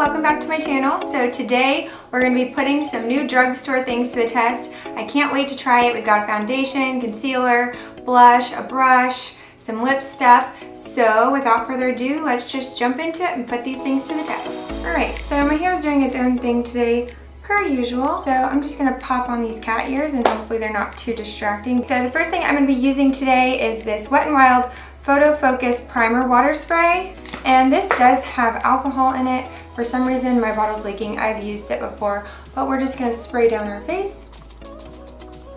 welcome back to my channel. So today we're going to be putting some new drugstore things to the test. I can't wait to try it. We've got a foundation, concealer, blush, a brush, some lip stuff. So without further ado, let's just jump into it and put these things to the test. Alright, so my hair is doing its own thing today, per usual. So I'm just going to pop on these cat ears and hopefully they're not too distracting. So the first thing I'm going to be using today is this Wet n Wild Photo Focus Primer Water Spray. And this does have alcohol in it. For some reason my bottle's leaking. I've used it before, but we're just going to spray down our face.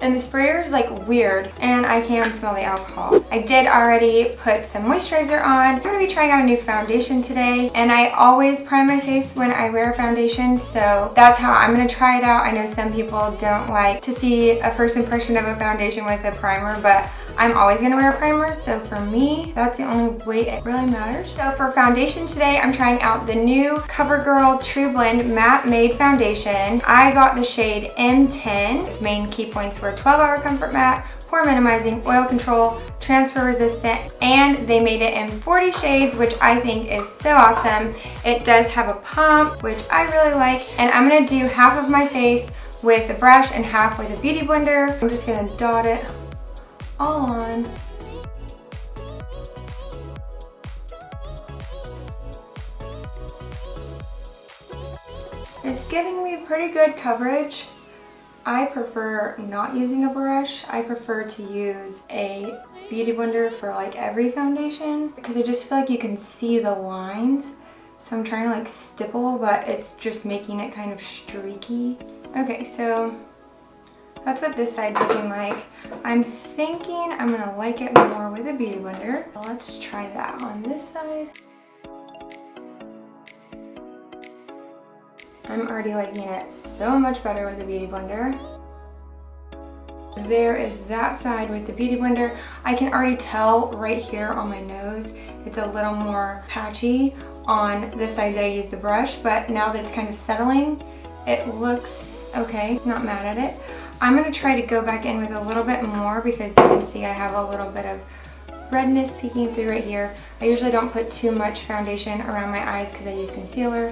And the sprayer is like weird and I can smell the alcohol. I did already put some moisturizer on. I'm going to be trying out a new foundation today, and I always prime my face when I wear a foundation, so that's how I'm going to try it out. I know some people don't like to see a first impression of a foundation with a primer, but I'm always going to wear a primer, so for me, that's the only way it really matters. So for foundation today, I'm trying out the new Covergirl True Blend Matte Made Foundation. I got the shade M10. Its main key points were 12-hour comfort matte, pore minimizing, oil control, transfer resistant, and they made it in 40 shades, which I think is so awesome. It does have a pump, which I really like, and I'm going to do half of my face with the brush and half with a beauty blender. I'm just going to dot it all on. It's giving me pretty good coverage. I prefer not using a brush. I prefer to use a beauty blender for like every foundation because I just feel like you can see the lines. So I'm trying to like stipple, but it's just making it kind of streaky. Okay, so that's what this side's looking like. I'm thinking I'm gonna like it more with a beauty blender. Let's try that on this side. I'm already liking it so much better with the beauty blender. There is that side with the beauty blender. I can already tell right here on my nose, it's a little more patchy on the side that I use the brush, but now that it's kind of settling, it looks okay. Not mad at it. I'm going to try to go back in with a little bit more because you can see I have a little bit of redness peeking through right here. I usually don't put too much foundation around my eyes because I use concealer,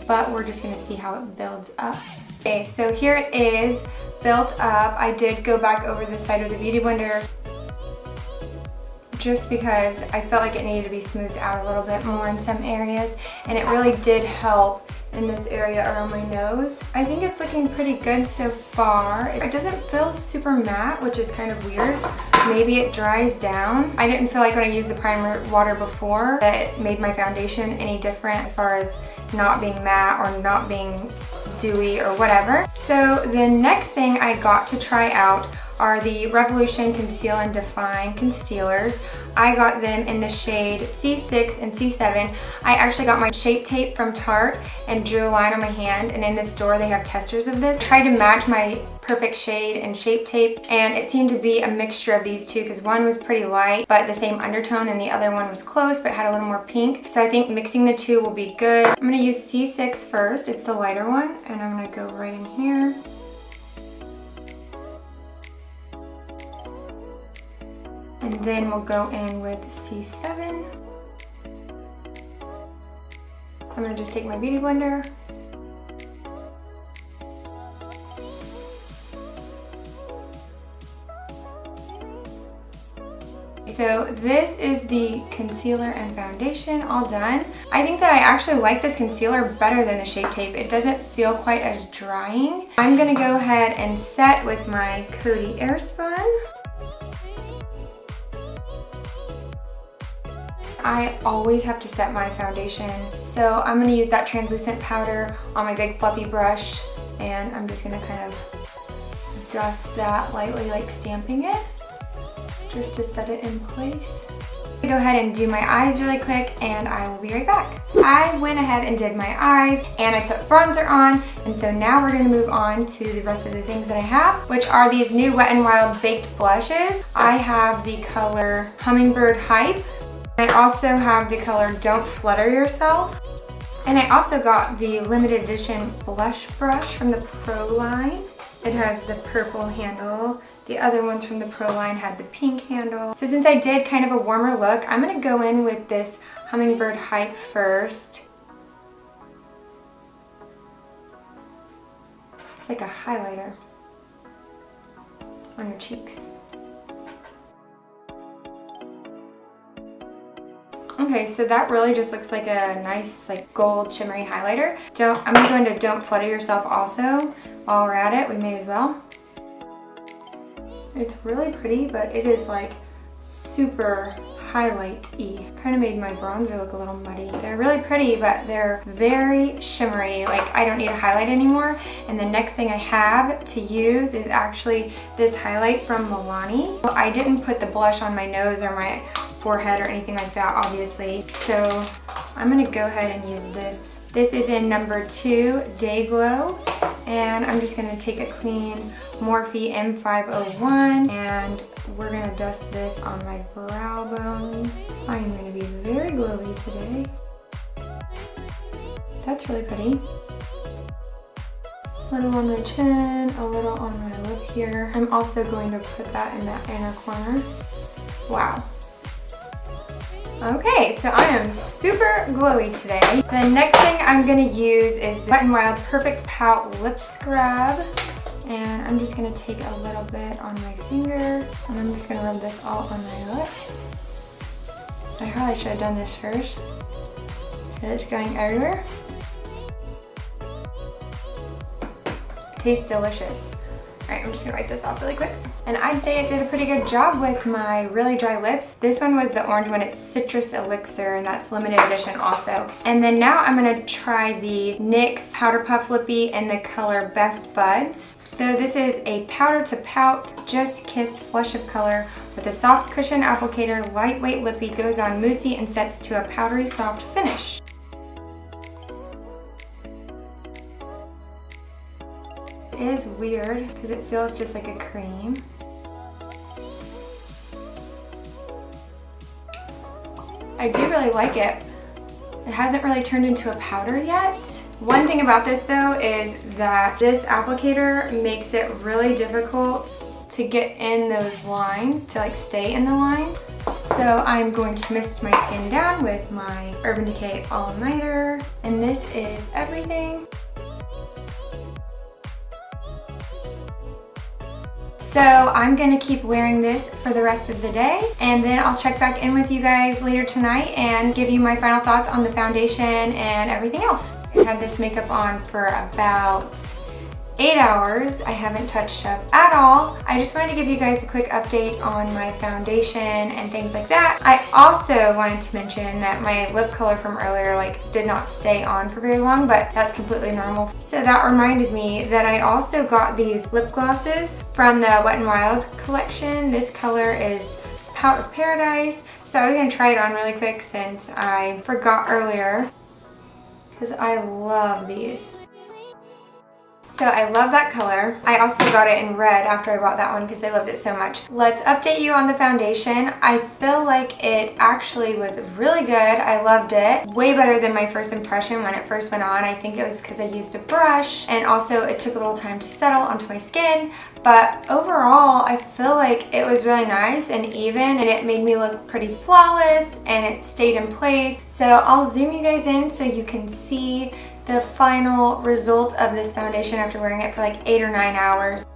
but we're just going to see how it builds up. Okay, so here it is built up. I did go back over the side of the beauty blender just because I felt like it needed to be smoothed out a little bit more in some areas, and it really did help in this area around my nose. I think it's looking pretty good so far. It doesn't feel super matte, which is kind of weird. Maybe it dries down. I didn't feel like when I used the primer water before that it made my foundation any different as far as not being matte or not being dewy or whatever. So the next thing I got to try out are the Revolution Conceal and Define concealers. I got them in the shade C6 and C7. I actually got my Shape Tape from Tarte and drew a line on my hand, and in the store they have testers of this. I tried to match my perfect shade and Shape Tape, and it seemed to be a mixture of these two because one was pretty light but the same undertone, and the other one was close but had a little more pink. So I think mixing the two will be good. I'm going to use C6 first. It's the lighter one, and I'm going to go right in here. And then we'll go in with C7. So I'm going to just take my beauty blender. So this is the concealer and foundation all done. I think that I actually like this concealer better than the Shape Tape. It doesn't feel quite as drying. I'm going to go ahead and set with my Coty Airspun. I always have to set my foundation, so I'm going to use that translucent powder on my big fluffy brush, and I'm just going to kind of dust that lightly, like stamping it, just to set it in place. I'm gonna go ahead and do my eyes really quick, and I will be right back. I went ahead and did my eyes, and I put bronzer on, and so now we're going to move on to the rest of the things that I have, which are these new Wet n Wild Baked Blushes. I have the color Hummingbird Hype. I also have the color Don't Flutter Yourself. And I also got the limited edition blush brush from the Pro line. It has the purple handle. The other ones from the Pro line had the pink handle. So since I did kind of a warmer look, I'm going to go in with this Hummingbird Hype first. like a highlighter on your cheeks. Okay, so that really just looks like a nice like gold shimmery highlighter. I'm going to Don't Flutter Yourself also. While we're at it, we may as well. It's really pretty, but it is like super highlight-y. Kind of made my bronzer look a little muddy. They're really pretty, but they're very shimmery. Like, I don't need a highlight anymore. And the next thing I have to use is actually this highlight from Milani. Well, I didn't put the blush on my nose or my forehead or anything like that, obviously. So I'm gonna go ahead and use this. This is in number 2, Day Glow. And I'm just gonna take a clean Morphe M501 and we're gonna dust this on my brow bones. I'm gonna be very glowy today. That's really pretty. A little on my chin, a little on my lip here. I'm also going to put that in that inner corner. Wow. Okay, so I am super glowy today. The next thing I'm gonna use is the Wet n Wild Perfect Pout Lip Scrub. And I'm just gonna take a little bit on my finger and I'm just gonna rub this all on my lip. I probably should have done this first. It's going everywhere. Tastes delicious. Alright, I'm just gonna wipe this off really quick. And I'd say it did a pretty good job with my really dry lips. This one was the orange one. It's Citrus Elixir, and that's limited edition also. And then now I'm gonna try the NYX Powder Puff Lippy in the color Best Buds. So this is a powder to pout, just kissed flush of color with a soft cushion applicator, lightweight lippy, goes on moussey and sets to a powdery soft finish. It is weird because it feels just like a cream. I do really like it. It hasn't really turned into a powder yet. One thing about this though is that this applicator makes it really difficult to get in those lines, to like stay in the line. So I'm going to mist my skin down with my Urban Decay All Nighter, and this is everything. So I'm gonna keep wearing this for the rest of the day, and then I'll check back in with you guys later tonight and give you my final thoughts on the foundation and everything else. I had this makeup on for about 8 hours. I haven't touched up at all. I just wanted to give you guys a quick update on my foundation and things like that. I also wanted to mention that my lip color from earlier did not stay on for very long, but that's completely normal. So that reminded me that I also got these lip glosses from the Wet n Wild collection. This color is Pout of Paradise. So I was gonna try it on really quick since I forgot earlier, because I love these. So I love that color. I also got it in red after I bought that one because I loved it so much. Let's update you on the foundation. I feel like it actually was really good. I loved it. Way better than my first impression when it first went on. I think it was because I used a brush, and also it took a little time to settle onto my skin. But overall, I feel like it was really nice and even, and it made me look pretty flawless, and it stayed in place. So I'll zoom you guys in so you can see the final result of this foundation after wearing it for 8 or 9 hours.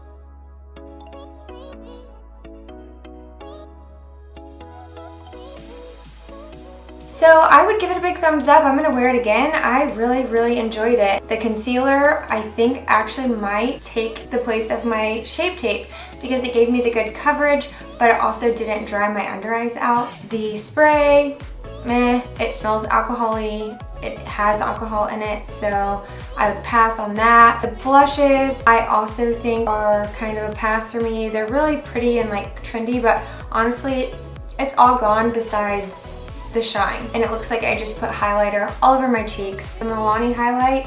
So I would give it a big thumbs up. I'm gonna wear it again. I really enjoyed it. The concealer, I think, actually might take the place of my Shape Tape because it gave me the good coverage, but it also didn't dry my under eyes out. The spray, meh, it smells alcohol-y. It has alcohol in it, so I would pass on that. The blushes, I also think are kind of a pass for me. They're really pretty and trendy, but honestly, it's all gone besides the shine. And it looks like I just put highlighter all over my cheeks. The Milani highlight,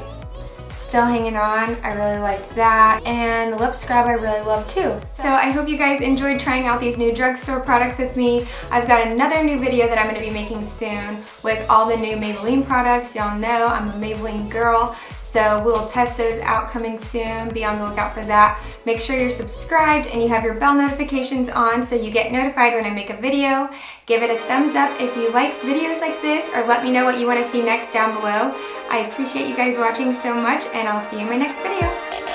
still hanging on. I really liked that. And the lip scrub I really love too. So I hope you guys enjoyed trying out these new drugstore products with me. I've got another new video that I'm gonna be making soon with all the new Maybelline products. Y'all know I'm a Maybelline girl. So we'll test those out coming soon. Be on the lookout for that. Make sure you're subscribed and you have your bell notifications on so you get notified when I make a video. Give it a thumbs up if you like videos like this, or let me know what you want to see next down below. I appreciate you guys watching so much, and I'll see you in my next video.